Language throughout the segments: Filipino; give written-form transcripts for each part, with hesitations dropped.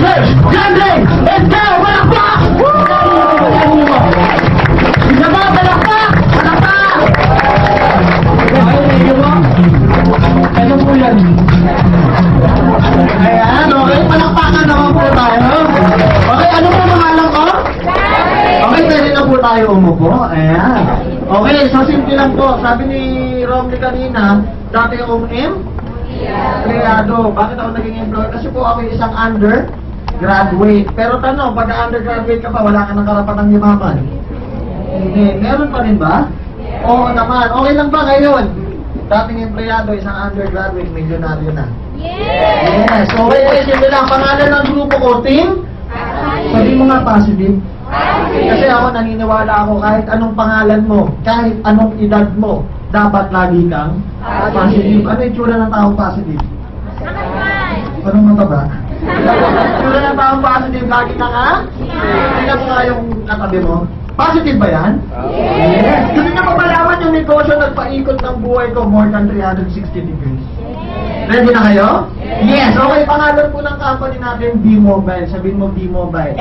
Search! Grande! Let's go! Palakpak! Isa ba? Palakpak! Palakpak! Ano po yan? Ayan, okay. Palakpakan naman po tayo. Okay, ano po pangalan ko? Okay, pwede na po tayo umupo. Ayan. Okay, so simple lang po. Sabi ni Romney kanina, dati akong empleyado. Bakit ako naging employer? Kasi po ako isang undergraduate. Pero tanong, pagka undergraduate ka pa, wala ka ng karapatang yumaman? Hindi. Meron pa rin ba? Oo naman. Okay lang ba ngayon? Dating empleyado, isang undergraduate, milyonaryo na. Yes! Okay, simple lang. Pangalan ng grupo ko, team? Sabi mo nga positive. Kasi ako naniniwala ako kahit anong pangalan mo, kahit anong edad mo, dapat lagi kang positive. Ano yung tsura ng taong positive? Anong mataba? Tsura ng taong positive, lagi ka nga? Tingnan mo nga yung katabi mo. Positive ba yan? Yes! Gusto niya mapalaman yung negosyo nagpaikot ng buhay ko more than 360 degrees. Ready na kayo? Yes! Okay, pangalan po ng company natin, B-Mobile. Sabihin mo B-Mobile.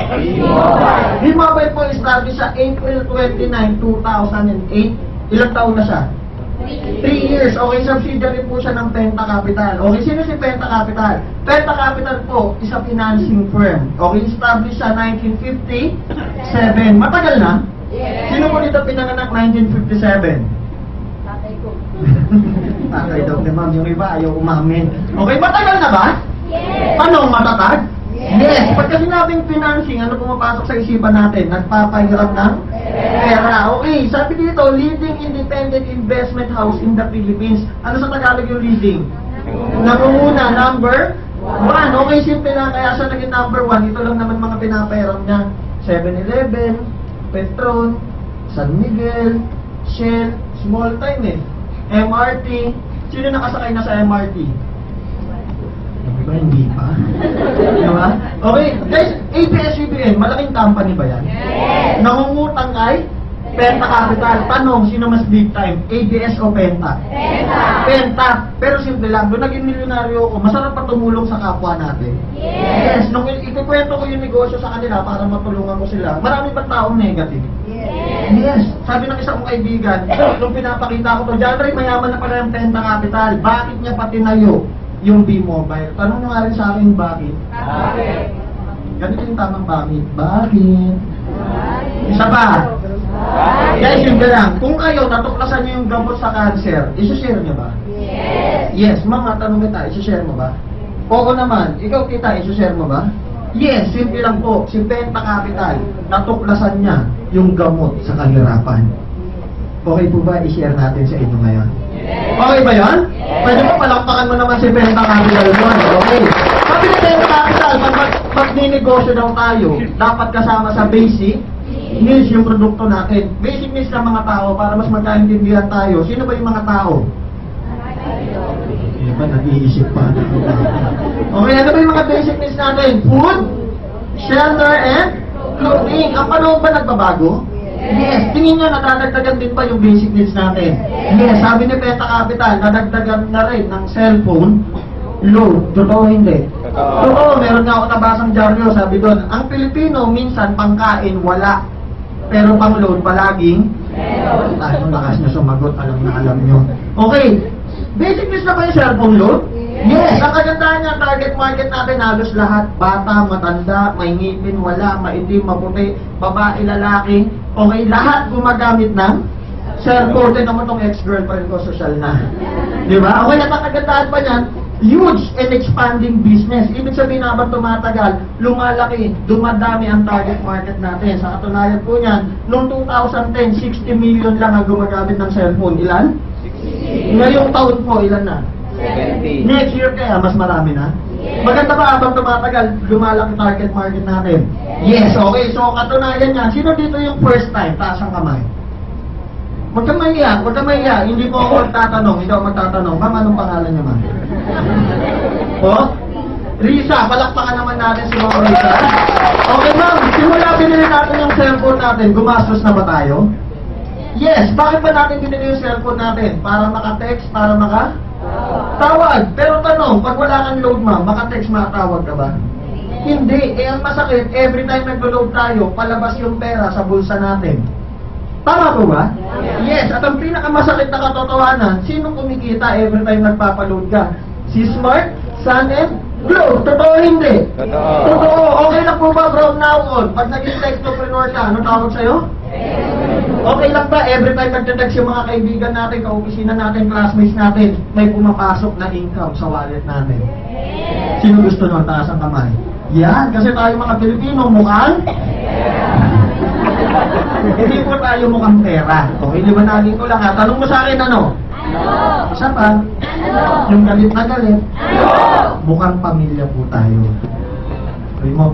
B-Mobile po established sa April 29, 2008. Ilang taon na siya? 3 years. Okay, subsidiary po siya ng Penta Capital. Okay, sino si Penta Capital? Penta Capital po is a financing firm. Okay, established sa 1957. Matagal na? Sino po dito pinanganak 1957? Tatay ko. Tatay daw ni ma'am, yung iba ayaw umamin. Okay, matagal na ba? Yes! Paano, matatag? Yes! Pagka sinabing financing, ano pumapasok sa isipan natin? Nagpapahiram ng pera. Okay, sabi dito, leading independent investment house in the Philippines. Ano sa Tagalog yung leading? Nangunguna, number 1. Okay, simple lang, kaya siya naging number 1. Ito lang naman mga pinapahiram niya. 7-Eleven, Petron, San Miguel, Shell, small time eh. MRT. Sino nakasakay na sa MRT? Diba, hindi pa? Diba? Okay, guys, ABS-CBN, malaking company ba yan? Yes! Nangungutang kay Penta Capital. Tanong, sino mas big time? ABS o Penta? Penta! Penta. Pero simple lang, doon naging milyonaryo ako, masarap pa tumulong sa kapwa natin. Yes! Nung ikukwento ko yung negosyo sa kanila para matulungan ko sila, marami pa taong negative. Yes. Sabi ng isang kaibigan, nung pinapakita ko to, John Ray, mayaman na pala yung Penta Capital. Bakit niya pa tinayo yung B-Mobile? Tanong nyo nga rin sa akin, bakit? Bakit? Ganito yung tamang bakit. Bakit? Isa pa. Bakit? Guys, yun ka lang. Kung kayo, natuklasan nyo yung gamot sa cancer, isi-share nyo ba? Yes! Yes, mama, tanong kita, isi-share mo ba? Oo naman. Ikaw, kita, isi-share mo ba? Yes, simple lang po. Si Penta Capital, natuklasan niya yung gamot sa kahirapan. Okay po ba i-share natin sa inyo ngayon? Yes! Okay ba yan? Yes! Pwede mo palakpakan mo naman si Penta Capital mo. Okay. Sabi ni Penta Capital, pag ninegosyo daw tayo, dapat kasama sa basic needs yung produkto natin. Basic needs ng mga tao para mas magkaintindihan tayo. Sino ba yung mga tao? Diba, nag-iisip pa. Okay, ano ba yung mga basic needs natin? Food, shelter, and clothing. Ang panahon ba nagbabago? Yes. Tingin nyo, nadadagdagan din pa yung basic needs natin. Yes, sabi ni Penta Capital, nadagdagan na rin ng cellphone, load. Totoo hindi? Totoo, meron nga ako nabasang dyaryo, sabi doon, ang Pilipino minsan pangkain wala, pero pang load palaging meron. Ang lakas na sumagot, alam na alam nyo. Okay, basic needs na ba yung cellphone load? Yes, ang kagandahan niya, target market natin halos lahat, bata, matanda, may ngipin, wala, maitim, maputi, babae, lalaki, okay, lahat gumagamit ng cellphone. Din naman itong ex-girlfriend ko, social na. Di ba? Okay, at ang kagandahan pa niyan, huge and expanding business. Ibig sabihin habang tumatagal, lumalaki, dumadami ang target market natin. Sa katunayan po niyan, noong 2010, 60 million lang ang gumagamit ng cellphone. Ilan? 60. Ngayong taon po, ilan na? 70. Next year kaya, mas marami na? Maganda ba habang tumatagal, lumalaki target market natin? Yes, okay. So, katunayan niyan, sino dito yung first time? Taas ang kamay. Huwag kang mahiya, huwag kang mahiya. Hindi mo ako magtatanong, hindi ako magtatanong. Ma'am, anong pangalan niya, ma'am? Oh? Risa, palakpakan naman natin si Ma'am Risa. Okay, ma'am, simula binili natin yung cellphone natin, gumastos na ba tayo? Yes, bakit ba natin binili yung cellphone natin? Para maka-text, para maka-tawag. Pero tanong, pag wala kang load, ma'am, maka-text, makatawag ka ba? Hindi. Eh, ang masakit, every time naglo-load tayo, palabas yung pera sa bulsa natin. Tama po ba? Yes. At ang pinakamasakit na katotohanan, sino kumikita every time nagpapaload ka? Si Smart, Sun, and Globe. Totoo hindi? Totoo. Totoo. Okay lang po ba from now on? Pag naging technopreneur ka, ano tawag sa'yo? Okay lang ba every time nagte-text yung mga kaibigan natin, kaopisina natin, classmates natin, may pumapasok na income sa wallet natin? Sino gusto nyo? Taas ang kamay. Yan, kasi tayo mga Pilipino mukhang hindi po tayo mukhang pera. Okay, liwanagin ko lang ha. Tanong mo sa akin ano? Isa pa? Yung galit na galit? Mukhang pamilya po tayo.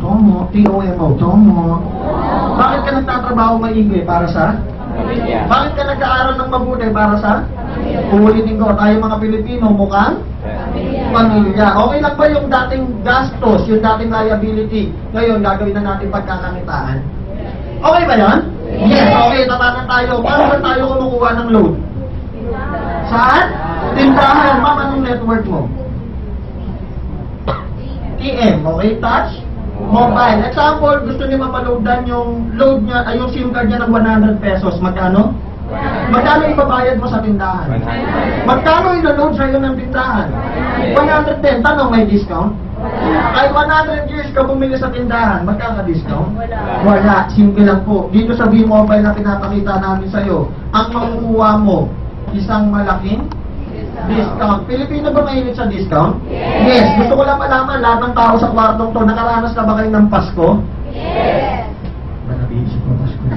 Tomo, T-O-M-O, Tomo. Bakit ka nagtatrabaho maigi? Para sa? Pamilya. Bakit ka nag-aaral ng mabuti? Para sa? Uulitin ko, tayo mga Pilipino mukhang pamilya. Okay lang ba yung dating gastos, yung dating liability? Ngayon, gagawin na natin pagkakakitaan. Okay ba yan? Yes, okay, tatanan tayo. Paano ba tayo kumukuha ng load? Saan? Tindahan. Ma'am, anong network mo? TM, okay? Touch? Mobile. Example, gusto niya mapaloadan yung load niya, ay yung SIM card niya ng 100 pesos. Magkano? Magkano ibabayad mo sa tindahan? 100. Magkano ilo-load sa'yo ng tindahan? 110. Tanong, may discount? Kahit 100 years ka bumili sa tindahan, magkaka-discount? Wala. Simple lang po. Dito sa V-Mobile na pinapakita namin sa'yo, ang makukuha mo, isang malaking discount. Pilipino ba mahilig sa discount? Yes. Gusto ko lang malaman, lahat ng tao sa kwartong to, nakaranas na ba kayo ng Pasko? Yes. Nabisip ko Pasko.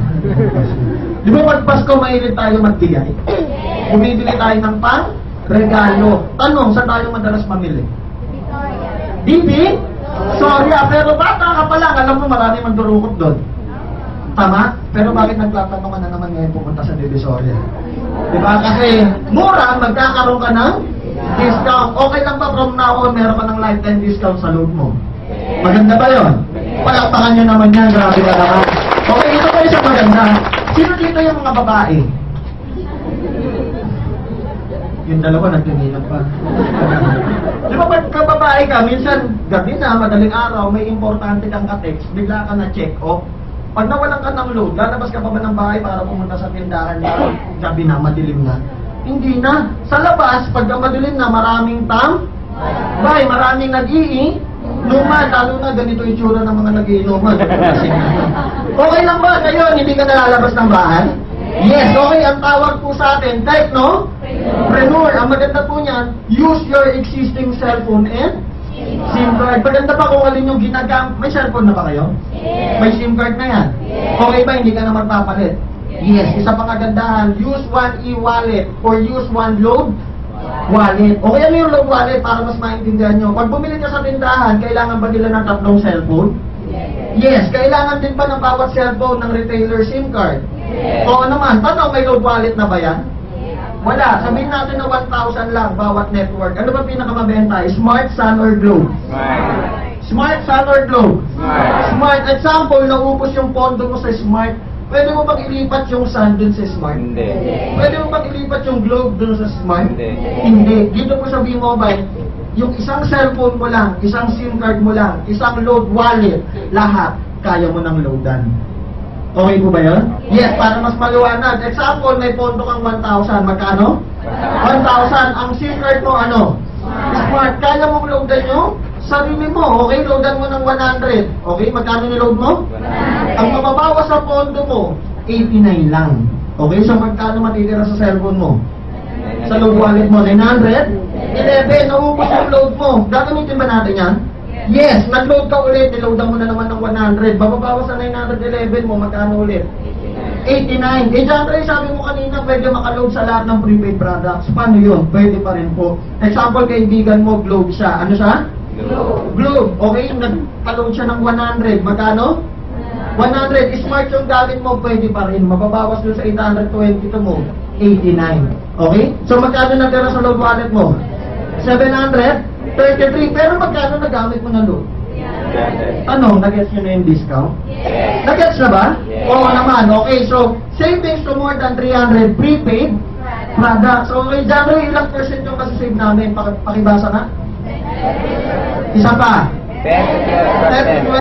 Di ba pag Pasko mahilig tayo magbigay? Bumibili tayo ng regalo. Tanong, saan tayo madalas mamili? Bibi? Sorry pero bata ka pa lang, alam mo marami mandurukot doon. Tama? Pero bakit nagtatanong ka na naman ngayon pupunta sa Divisoria? Diba? Kasi mura, magkakaroon ka ng discount. Okay lang ba from now on, meron ka ng lifetime discount sa load mo? Maganda ba yun? Palakpakan nyo naman yan, grabe ka naman. Okay, ito pa isang maganda. Sino dito yung mga babae? Yung dalawa nagtinginan pa. Di ba pag kababae ka, minsan gabi na, madaling araw, may importante kang ka-text, bigla ka na check off. Pag nawalan ka ng load, lalabas ka pa ba ng bahay para pumunta sa tindahan niya? Gabi na, madilim na. Hindi na. Sa labas, pag madilim na, maraming bay, maraming nag-iinuman. Lalo na ganito yung tsura ng mga nag-iinuman. Okay lang ba ngayon, hindi ka nalalabas ng bahay? Yes, okay. Ang tawag po sa atin, technopreneur. Ang maganda po niyan, use your existing cellphone and SIM card. Maganda pa kung alin yung ginagamit. May cellphone na ba kayo? Yes. May SIM card na yan? Yes. Okay ba? Hindi ka na magpapalit? Yes. Isa pang kagandahan, use one e-wallet or use one load wallet. Okay, ano yung load wallet para mas maintindihan nyo? Pag bumili ka sa tindahan, kailangan ba nila ng 3 cellphone? Yes. Kailangan din ba ng bawat cellphone ng retailer SIM card? Yes. Oo naman. Tanong, may load wallet na ba yan? Wala. Sabihin natin na 1,000 lang bawat network. Ano ba pinakamabenta? Smart, Sun, or Globe? Smart, Sun, or Globe? Smart. Example, naubos yung pondo mo sa Smart. Pwede mo bang ilipat yung Sun dun sa Smart? Hindi. Pwede mo bang ilipat yung Globe dun sa Smart? Hindi. Hindi. Dito po sa V-Mobile, yung isang cellphone mo lang, isang SIM card mo lang, isang load wallet, lahat kaya mo nang loadan. Okay po ba yun? Yes, para mas maliwanag. Example, may pondo kang 1,000. Magkano? 1,000. Ang SIM card mo, ano? Smart. Kaya mong loadan nyo? Sarili mo. Okay, loadan mo ng 100. Okay, magkano niload mo? 100. Ang mababawas sa pondo mo, 89 lang. Okay, so magkano matitira sa cellphone mo? Sa load wallet mo, 900? 11. Naubos yung load mo. Gagamitin ba natin yan? Yes, nag-load ka ulit, niloadan mo na naman ng 100. Bababawas sa 911 mo, magkano ulit? 89. Eh, dyan rin, sabi mo kanina, pwede makaload sa lahat ng prepaid products. Paano yun? Pwede pa rin po. Example, kaibigan mo, Globe siya. Ano siya? Globe. Okay, nag-load siya ng 100. Magkano? 100. Smart yung gamit mo, pwede pa rin. Mababawas doon sa 822 mo, 89. Okay? So, magkano natira sa load wallet mo? 700? 33, pero magkano nagamit mo na load? Ano, nag-gets nyo na yung discount? Yes. Nag-gets na ba? Yes. Oo naman, okay. So, savings to more than 300 prepaid products. So, okay, January, ilang percent yung kasi save namin? Pakibasa na? Isa pa? 10 to 12%. 10 to 12